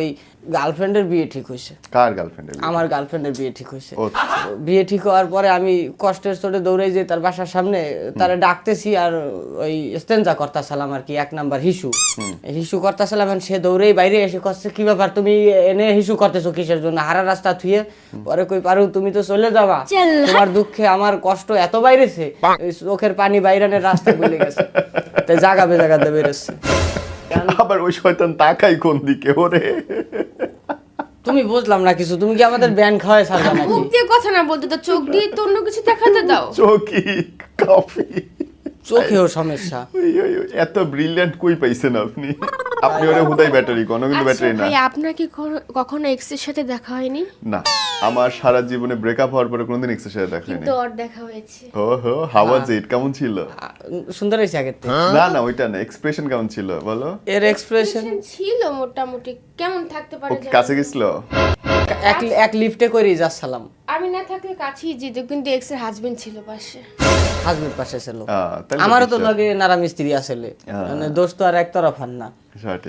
ওই গার্লফ্রেন্ডের বিয়ে ঠিক হয়েছে। কার গার্লফ্রেন্ডের? আমার গার্লফ্রেন্ডের বিয়ে ঠিক হয়েছে। আচ্ছা। বিয়ে ঠিক হওয়ার পরে আমি কষ্টের চোটে দৌড়াই যে তার বাসার সামনে তারা ডাকতেছি আর ওই স্টেঞ্জা করতেছিলাম আর কি, 1 নাম্বার হিসু করতেছিলাম। সে দৌড়েই বাইরে এসে কচ্ছে কি ব্যাপার তুমি এনে হিসু করতেছো কিসের জন্য, হারা রাস্তা থুয়ে। পরে কই পারু তুমি তো চলে যাবা, তোমার দুঃখে আমার কষ্ট এত বাইরেছে চোখের পানি বাইরানের রাস্তা ভুলে গেছে, তাই জায়গা বেজাগাতে বেরোচ্ছে। আবার ওই শয়তান তাকাই কোন দিকে ওরে? তুমি বুঝলাম না কিছু, তুমি কি আমাদের ব্যান খাওয়ায় ছাড়বা নাকি? মুখ দিয়ে কথা না বলতে তো চোখ দিয়ে তো অন্য কিছু দেখাতে দাও। চোখি কফি চোখেও সমস্যা। এত ব্রিলিয়ান্ট কই পাইছেন আপনি? আপনি ওরে হুদাই ব্যাটারি, কোনো কিন্তু ব্যাটারি না। ভাই আপনার কি কখনো এক্স এর সাথে দেখা হয়নি? না, আমার সারা জীবনে ব্রেকআপ হওয়ার পরে কোনোদিন এক্সের সাথে দেখা হয়নি। কিন্তু ওর দেখা হয়েছে। ওহো, হাউ ওয়াজ ইট? কেমন ছিল? সুন্দর হয়েছে আগের থেকে। না না ওইটা না, এক্সপ্রেশন কেমন ছিল বলো? এর এক্সপ্রেশন ছিল মোটামুটি, কেমন থাকতে পারে ও কাছে গেছিল? এক লিফটে করেই যাচ্ছিলাম। আমি না থাকলে কাছেই যেত, কিন্তু এক্স এর হাজবেন্ড ছিল পাশে। হাজবেন্ড পাশে ছিল। তাহলে আমারও তো বিশ্বাস। লগে নারা মিস্ত্রি আসলে, মানে দোস্ত আর একতরফান না। সঠিক।